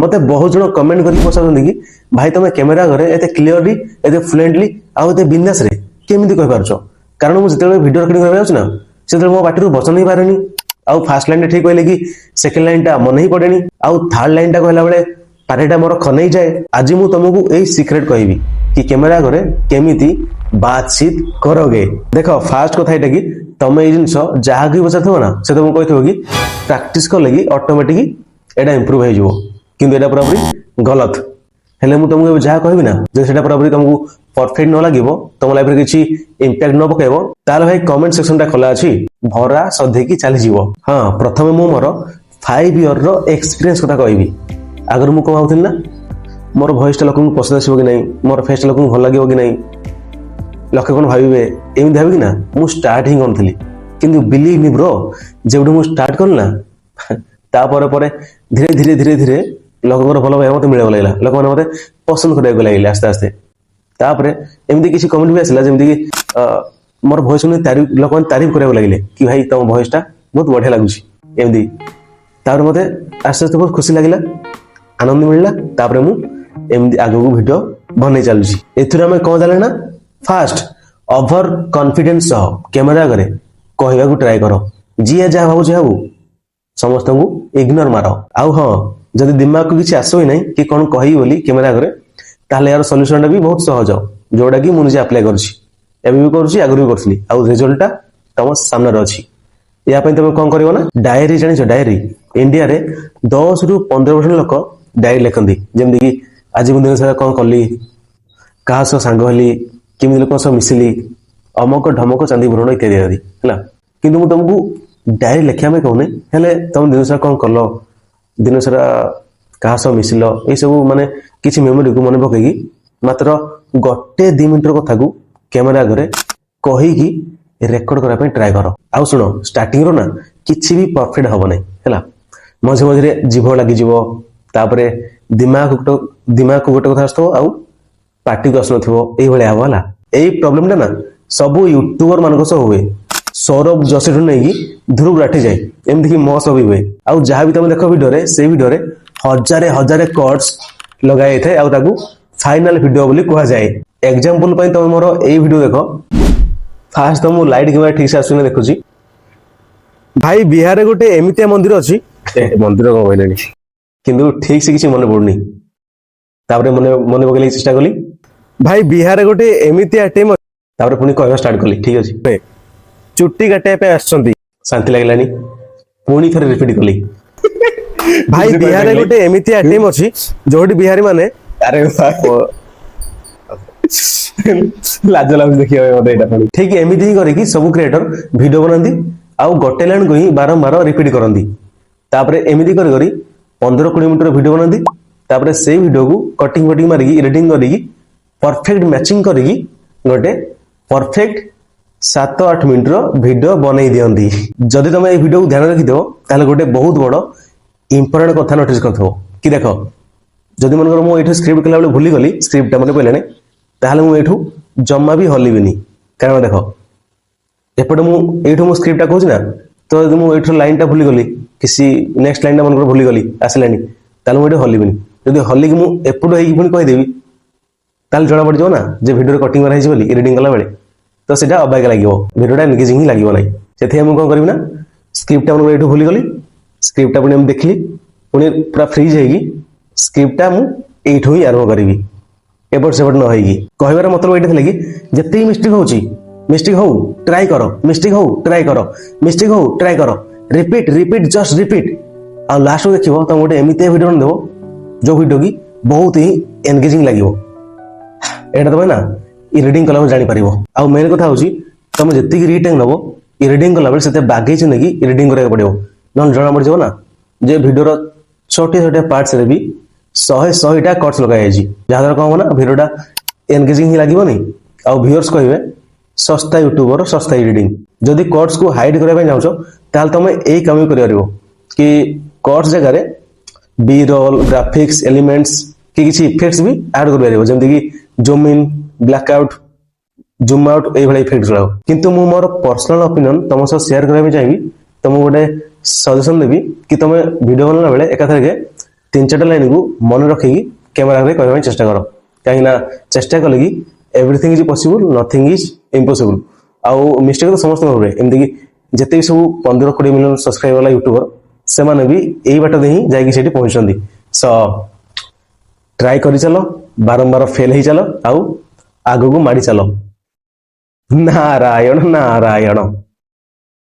मते बहुत जन कमेंट करके पचारछन्ती कि भाई तुम कैमेरा घरे एते क्लियरली एते फ्लुएंटली आउ एते बिंदास रे केमिति कहि पारछो कारण मु जेते वीडियो रिकॉर्डिंग करबा जाउछ ना सेते मो पाटिरु वचन नहीं पारेनी आउ फर्स्ट लाइन ठीक कहले कि सेकंड लाइन टा मन ही पड़ेनी आउ थर्ड लाइन टा कहला बेले पारेटा मोर खनै जाए आज मु तुमको एई सीक्रेट कहबी कि कैमेरा घरे केमिति बातचीत करोगे देखो फास्ट कथा एटा कि तुम ए जिंस जहा कि पचारथबो ना से तुमको कहथबो कि प्रैक्टिस कर लगी ऑटोमेटिक एटा इंप्रूव हो जिवो किंतु एटा पूरा गलत हेले मु तुमको जहा कहबी ना जे सेटा पूरा तुमको परफेक्ट न लागिवो तुम लाइफ रे किछि इंपैक्ट न पकेबो ताल भाई कमेंट सेक्शन टा खोला अछि भरा सधे की चली जीवो हां प्रथमे मु मोर 5 इयर रो एक्सपीरियंस कथा कहबी अगर मु कहउथिन ना मोर वॉइस टा लोकन पसंद आसीबो कि नै मोर फेस टा लोकन भल लागिवो कि नै लोक कोन भाबिबे एमि भाबी कि ना मु स्टार्ट ही करथली किंतु बिलीव मी ब्रो जेबडू मु स्टार्ट करन ना ता परे परे धीरे धीरे धीरे धीरे लोकन भल भाई मते मिले लागला लोक माने मते पसंद करे लागले आस्ते आस्ते तापरे एमि किसी कमेंट भी आसला जेमि कि मोर वॉइस सुनि तारीफ लोक तारीफ करे लागले कि भाई तुम वॉइस टा बहुत बढ़िया लागुची एमि तापर मते आस्ते आस्ते बहुत खुशी लागिला आनंद मिलला तापरे मु एमि आगो वीडियो बनै चलुची एथुरा में कोन जाले ना फास्ट ओवर कॉन्फिडेंस कैमरा करे कहबा को ट्राई करो जिया जा भाबु जाबु समस्त को इग्नोर मारो आउ हां जदि दिमाग को किछि आसो ही नै कि कोन कहि बोली कैमरा करे ताले यार सॉल्यूशन भी बहुत सहज जोड़ा कि मुझे अप्लाई करछि एबे भी करछि आगु भी करथली आ रिजल्ट टा तम सामने रहछि या पे तुम कोन करबो ना डायरी जानि छ डायरी इंडिया रे 10 रु 15% लोक डायरी लिखंदी जेमदि कि आज मु दिन सारा कोन करली कहा सो सांग हली किमि लोक सो मिसिली अमक ढमक चांदी बुरण इत्यादि आदि हला किंतु मु तुमको डायरी लिखिया में कहने हेले तुम दिन सारा कोन करलो दिन सारा कहा सो मिसिलो ए सब माने किछि मेमोरी को मन पकई मात्र गोटे 2 मिनिट कथा को कैमरा घरे कही की रेकॉर्ड करा पे ट्राई करो आउ सुनो स्टार्टिंग रो ना किछि भी परफेक्ट हबो नै हैला मझे मझे जीभ लागि जीवो तापरे दिमाग को गोटे कथा आस्तो आउ पार्टी को आसनो थबो एई भले हबला एई प्रॉब्लम टा ना सब यूट्यूबर मानको सो होवे सौरभ जोशी नै की ध्रुव राठी जाय एमथि की मो सब हुए आउ जहां भी तुम देखो वीडियो रे से वीडियो रे हजारे हजारे कट्स लगाए थे आउ ताकू फाइनल वीडियो बोली कहा जाए एग्जांपल पई तुम मोर ए वीडियो देखो फास्ट तुम लाइट केमरा ठीक से आसुने देखुची भाई बिहार रे गोटे एमितिया मंदिर अछि मंदिर को कहलेनी किंतु ठीक से किछि मने पड़नी तापरे मने मने बगले चेष्टा कली भाई बिहार रे गोटे एमितिया टीम तापरे पुनी कहबा स्टार्ट कली ठीक अछि चुट्टी काटे पे आछंती शांति लागलानी पुनी थरे रिपीट कली भाई बिहार रे गोटे एमितिया टीम अछि जोडी बिहारी माने अरे लाज लाग देखियो मते एटा ठीक एमिति ही करी कि सब क्रिएटर वीडियो बनांदी आउ गोटे लाइन को ही बारंबार रिपीट करंदी तापरे एमिति करी करी 15-20 मिनिट वीडियो बनांदी तापरे से वीडियो को कटिंग कटिंग मारी एडिटिंग करी परफेक्ट मैचिंग करी गोटे परफेक्ट 7-8 मिनिट रो वीडियो बनै दियंदी जदि तुम ए वीडियो को ध्यान रखि दो ताले गोटे बहुत बड़ इंपोर्टेंट कथा नोटिस करथो कि देखो जदि मनकर मो एठो स्क्रिप्ट कला बेले भूली गली स्क्रिप्ट मने पहिले नै ताले मु एठो जम्मा भी हलिबिनी कारण देखो एपटे मु एठो मु स्क्रिप्ट कहूछ ना तो यदि मु एठो लाइन टा भूली गली किसी नेक्स्ट लाइन टा मनकर भूली गली आसलानी ताले मु एठो हलिबिनी जदि हलि कि मु एपटो हेई पुनी कहि देबी ताले जणा पड़ जो ना जे वीडियो रे कटिंग करा हिज बोली एडिटिंग कला बेले तो सेटा अबाइक लागिवो वीडियो टा एंगेजिंग ही लागिवो नै सेथे हम कोन करबी ना स्क्रिप्ट टा मु एठो भूली गली स्क्रिप्ट टा पुनी हम देखली पुनी पूरा फ्रीज हेगी स्क्रिप्ट टा मु एठो ही आरंभ करबी एपट सेपट न होई कहबार मतलब एटा थले कि जत्ते मिस्टेक हो ट्राई करो मिस्टेक हो ट्राई करो मिस्टेक हो ट्राई करो रिपीट रिपीट जस्ट रिपीट आ लास्ट में देखिबो त गोटे एमिते वीडियो न देबो जो वीडियो की बहुत ही एंगेजिंग लागिवो एटा तमे ना ई रीडिंग कला जानि परिबो आ मेन कथा होची तुम जत्ते की रीडिंग नबो ई रीडिंग कला बेले सेते बागे छि नकी रीडिंग करे पड़िबो न जणा पड़ जो ना जे वीडियो रो छोटे छोटे पार्ट्स रे भी 100 टा कट्स लगाय जी जहां कहबो ना वीडियोटा एंगेजिंग ही लागिबो नै आ व्यूअर्स कहबे सस्ता यूट्यूबर सस्ता एडिटिंग जदि कट्स को हाइड करे पे जाउछो ताल तमे एई काम करियो कि कट्स जगह रे बी रोल ग्राफिक्स एलिमेंट्स कि किछि इफेक्ट्स भी ऐड कर परिबो जेमति कि zoom in black out zoom out ए भले इफेक्ट्स लाओ किंतु मु मोर पर्सनल ओपिनियन तम से शेयर करबे चाहिबी तम गोटे सजेशन देबी कि तमे वीडियो बनला बेले एकाथरे के तीन 4टा लाइन को मन रखिकी कैमेरा आगे कहवा चेष्टा कर कहीं चेष्टा कले कि everything is possible nothing is impossible आउ मिस्टेक तो समस्त हुए एमती कि जिते भी सब 15-20 मिलियन सब्सक्राइबर वाला यूट्यूबर से भी यही बाट दे ही जाकि पहुंचती सो ट्राई कर चलो बारंबार फेल ही चलो आउ आगू को माड़ी चलो नारायण नारायण।